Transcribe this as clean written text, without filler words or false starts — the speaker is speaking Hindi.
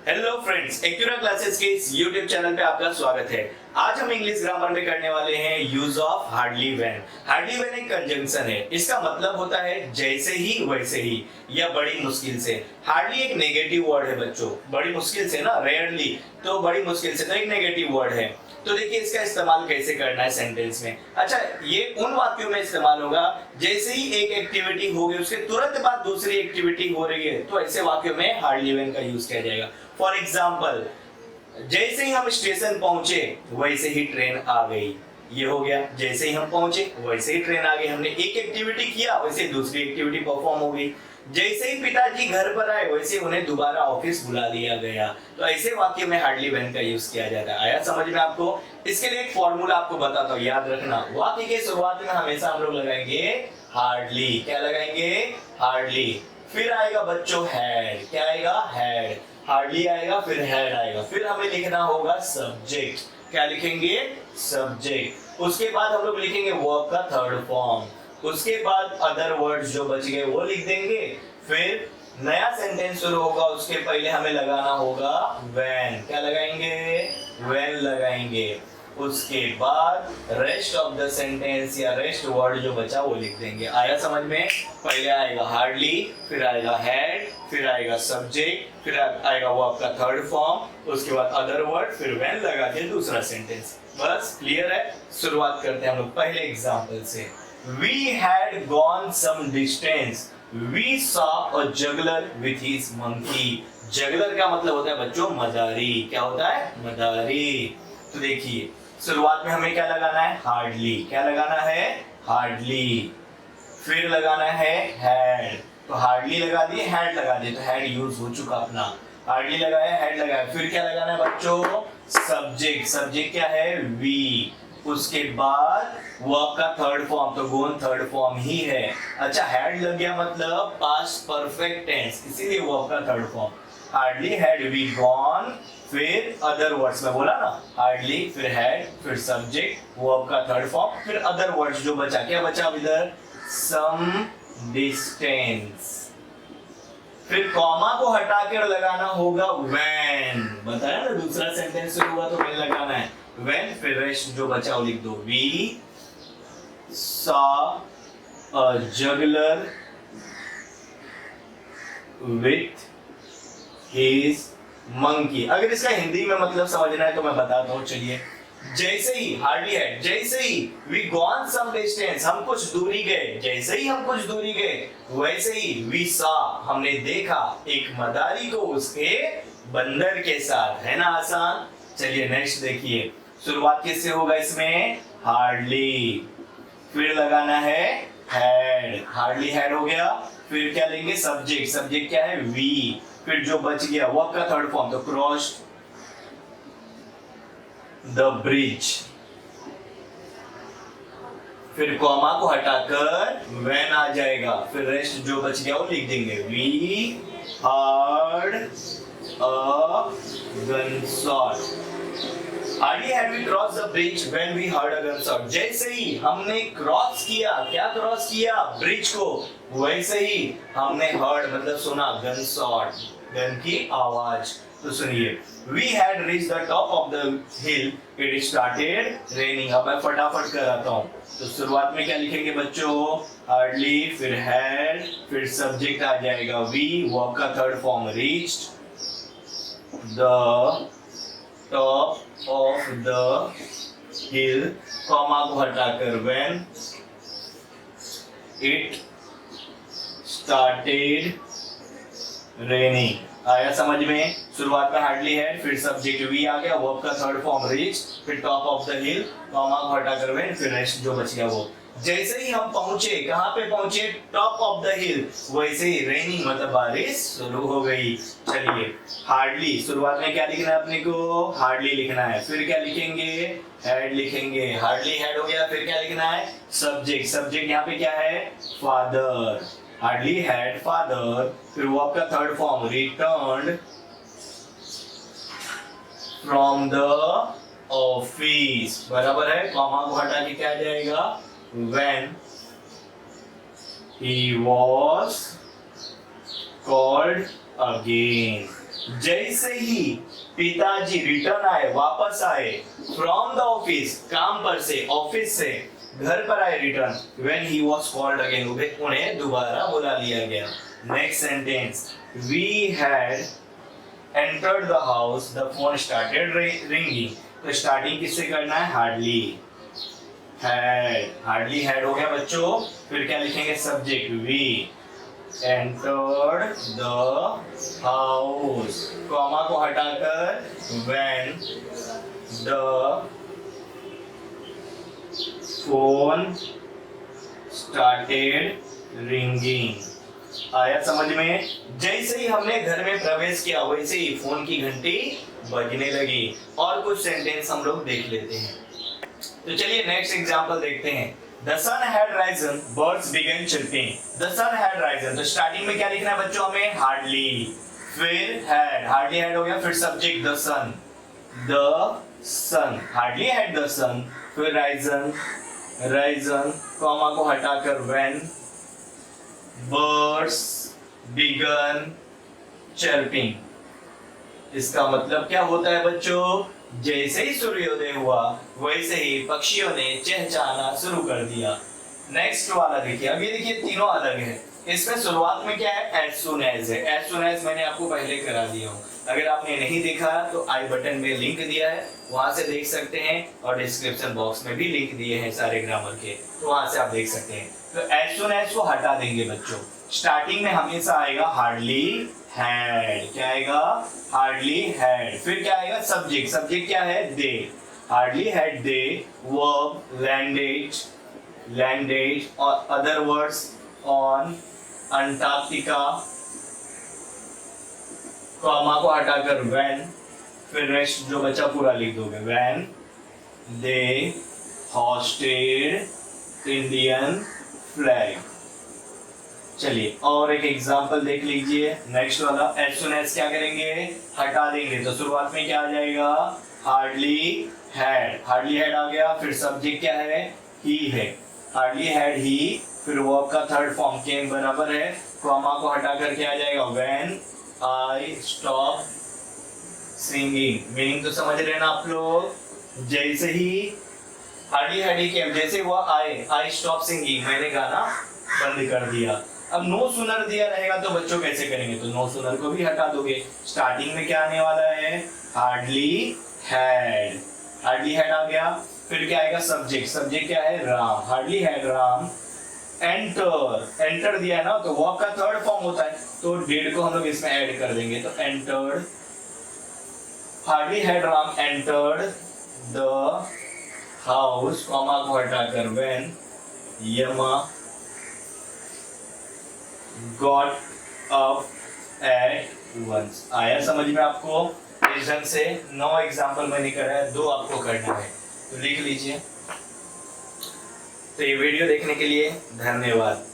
हेलो फ्रेंड्स, एक्यूरा क्लासेस के इस YouTube चैनल पे आपका स्वागत है। आज हम इंग्लिश ग्रामर में करने वाले हैं use of hardly when. Hardly when एक कंजंक्शन है। इसका मतलब होता है जैसे ही वैसे ही या बड़ी मुश्किल से। हार्डली एक नेगेटिव वर्ड है बच्चों, बड़ी मुश्किल से ना, रेयरली तो बड़ी मुश्किल से तो एक नेगेटिव वर्ड है। तो देखिए इसका इस्तेमाल कैसे करना है सेंटेंस में। अच्छा, ये उन वाक्यों में इस्तेमाल होगा जैसे ही एक एक्टिविटी होगी उसके तुरंत बाद दूसरी एक्टिविटी हो रही है, तो ऐसे वाक्यों में हार्डली व्हेन का यूज किया जाएगा। फॉर एग्जाम्पल, जैसे ही हम स्टेशन पहुंचे वैसे ही ट्रेन आ गई। ये हो गया, जैसे ही हम पहुंचे वैसे ही ट्रेन आ गई। हमने एक एक्टिविटी किया वैसे दूसरी एक्टिविटी परफॉर्म हो गई। जैसे ही पिताजी घर पर आए वैसे उन्हें दोबारा ऑफिस बुला लिया गया। तो ऐसे वाक्य में हार्डली व्हेन का यूज किया जाता है। आया समझ में आपको? इसके लिए एक फॉर्मूला आपको बताता हूँ, याद रखना। वाक्य के शुरुआत में हमेशा हम लोग लगाएंगे हार्डली। क्या लगाएंगे? हार्डली। फिर आएगा बच्चों हैड। क्या आएगा? हैड। हार्डली आएगा, फिर हैड आएगा, फिर हमें लिखना होगा सब्जेक्ट। क्या लिखेंगे? सब्जेक्ट। उसके बाद हम लोग लिखेंगे वर्ब का थर्ड फॉर्म। उसके बाद अदर वर्ड्स जो बच गए वो लिख देंगे। फिर नया सेंटेंस शुरू होगा, उसके पहले हमें लगाना होगा व्हेन। क्या लगाएंगे? व्हेन लगाएंगे। उसके बाद रेस्ट ऑफ द सेंटेंस या रेस्ट वर्ड जो बचा वो लिख देंगे। आया समझ में? पहले आएगा हार्डली, फिर आएगा हैड, फिर आएगा सब्जेक्ट, फिर आएगा वर्ब का थर्ड फॉर्म, उसके बाद अदर वर्ड, फिर व्हेन लगा के दूसरा सेंटेंस। बस क्लियर है? शुरुआत करते हैं हम लोग पहले एग्जांपल से। We had gone some distance. We saw a juggler with his monkey. Juggler का मतलब होता है बच्चों मदारी। क्या होता है? मदारी। तो देखिए शुरुआत में हमें क्या लगाना है? हार्डली। क्या लगाना है? हार्डली। फिर लगाना है हैड। तो हार्डली लगा दिए, हैड लगा दिए, तो हैड यूज हो चुका अपना। हार्डली लगाया, हैड लगाया, फिर क्या लगाना है बच्चों? सब्जेक्ट। सब्जेक्ट क्या है? वी। उसके बाद वर्ब का थर्ड फॉर्म, तो गोन थर्ड फॉर्म ही है। अच्छा, हैड लग गया मतलब पास्ट परफेक्ट टेंस, इसीलिए वर्ब का third form. Hardly had we gone, फिर अदर वर्ड्स में बोला ना, हार्डली, फिर हैड, फिर सब्जेक्ट, वर्ब का थर्ड फॉर्म, फिर अदर वर्ड्स जो बचा। क्या बचा इधर? Some distance. फिर कॉमा को हटाकर लगाना होगा व्हेन। बताया ना, दूसरा सेंटेंस शुरू हुआ तो व्हेन लगाना है। व्हेन, फिर रेस्ट जो बचा वो लिख दो। We saw a juggler with his monkey। अगर इसका हिंदी में मतलब समझना है तो मैं बताता हूँ, चलिए। जैसे ही, हार्डली है, जैसे ही वी गॉन सम डिस्टेंस, हम कुछ दूरी गए, जैसे ही हम कुछ दूरी गए वैसे ही वी सा, हमने देखा एक मदारी को उसके बंदर के साथ। है ना आसान? चलिए नेक्स्ट देखिए। शुरुआत किससे होगा इसमें? हार्डली। फिर लगाना है हैड। हार्डली हैड हो गया। फिर क्या लेंगे? सब्जेक्ट। सब्जेक्ट क्या है? वी। फिर जो बच गया वर्ब का थर्ड फॉर्म, तो क्रॉस्ड द ब्रिज। फिर कॉमा को हटाकर व्हेन आ जाएगा। फिर रेस्ट जो बच गया वो लिख देंगे। We heard a gunshot. Hardly had we crossed the bridge when we heard a gunshot. जैसे ही हमने क्रॉस किया, क्या क्रॉस किया? ब्रिज को, वैसे ही हमने heard मतलब सुना, gunshot, गन की आवाज। तो सुनिए, we had reached the top of the hill. It started raining. अब मैं फटाफट कराता हूँ। तो शुरुआत में क्या लिखेंगे बच्चों? hardly, फिर had, फिर सब्जेक्ट आ जाएगा we, वर्ब का third form reached the top of the hill, comma को हटाकर when it started raining। आया समझ में? शुरुआत में हार्डली हैड, फिर सब्जेक्ट वी आ गया, वर्ब का थर्ड फॉर्म रीच, फिर top of the hill, comma को हटाकर when, फिर रेस्ट जो बच गया वो। जैसे ही हम पहुंचे, कहां पे पहुंचे? टॉप ऑफ द हिल, वैसे ही रेनिंग मतलब बारिश शुरू हो गई। चलिए, हार्डली शुरुआत में क्या लिखना है अपने को? हार्डली लिखना है। फिर क्या लिखेंगे? हैड लिखेंगे। हार्डली हैड हो गया, फिर क्या लिखना है? सब्जेक्ट। सब्जेक्ट यहाँ पे क्या है? फादर। हार्डली हैड फादर, फिर वर्ब का third form returned from the office. बराबर है? कॉमा को हटा के क्या आ जाएगा? when he was called again। जैसे ही पिताजी रिटर्न आए, वापस आए फ्रॉम द ऑफिस, काम पर से, ऑफिस से घर पर आए return, when he was called again, उन्हें दोबारा बुला लिया गया। Next sentence, we had entered the house, the phone started ringing. तो स्टार्टिंग किससे करना है? हार्डली हैड, हार्डली हैड हो गया बच्चों। फिर क्या लिखेंगे? Subject, we entered the house, comma को हटाकर when the phone started ringing. आया समझ में? जैसे ही हमने घर में प्रवेश किया वैसे ही फोन की घंटी बजने लगी। और कुछ सेंटेंस हम लोग देख लेते हैं। तो चलिए नेक्स्ट एग्जांपल देखते हैं। The sun had risen, birds began chirping. The sun had risen. तो स्टार्टिंग में क्या लिखना है बच्चों हमें? Hardly, फिर had, hardly had हो गया, फिर subject the sun, the sun, hardly had the sun, फिर risen, risen, कॉमा को हटाकर when birds began chirping। इसका मतलब क्या होता है बच्चों? जैसे ही सूर्योदय हुआ वैसे ही पक्षियों ने चहचहाना शुरू कर दिया। नेक्स्ट वाला देखिए। अब ये देखिए तीनों अलग है। इसमें शुरुआत में क्या है? एज सुन एज है। एज सुन एज मैंने आपको पहले करा दिया हूँ। अगर आपने नहीं देखा तो आई बटन में लिंक दिया है, वहां से देख सकते हैं, और डिस्क्रिप्शन बॉक्स में भी लिंक दिए हैं सारे ग्रामर के, तो वहां से आप देख सकते हैं। तो एज सुन एज को हटा देंगे बच्चों। स्टार्टिंग में हमेशा आएगा हार्डली हैड। क्या आएगा? Hardly had. फिर क्या आएगा? सब्जेक्ट। सब्जेक्ट क्या है? They. Hardly had they verb landed, landed और other words on Antarctica, comma को हटाकर व्हेन, फिर नेक्स्ट जो बचा पूरा लिख दोगे, when they hosted Indian flag. चलिए और एक एग्जांपल देख लीजिए। नेक्स्ट वाला एज सुन एज क्या करेंगे? हटा देंगे। तो शुरुआत में क्या आ जाएगा? Hardly had. हार्डली हैड आ गया। फिर सब्जेक्ट क्या है? ही है। Hardly had he. फिर वर्ब का थर्ड फॉर्म केम बराबर है, कॉमा को हटाकर क्या आ जाएगा? When I stop singing. Meaning तो समझ रहे हैं ना आप लोग? जैसे ही हार्डली हैड ही केम, जैसे वो आए, आई स्टॉप सिंगिंग, मैंने गाना बंद कर दिया। अब नो सुनर दिया रहेगा तो बच्चों कैसे करेंगे? तो नो सुनर को भी हटा दोगे। स्टार्टिंग में क्या आने वाला है? Hardly had. हार्डली हैड आ गया। फिर क्या आएगा? सब्जेक्ट। सब्जेक्ट क्या है? Ram. Hardly had Ram enter. Enter दिया है ना, तो वर्ब का थर्ड फॉर्म होता है, तो डेड को हम लोग इसमें ऐड कर देंगे। तो entered, hardly had Ram entered the house, comma को हटाकर व्हेन यमा गॉट अप एट वंस। आया समझ में आपको? इस ढंग से 9 एग्जाम्पल मैंने करा है, 2 आपको करना है, तो लिख लीजिए। तो ये वीडियो देखने के लिए धन्यवाद।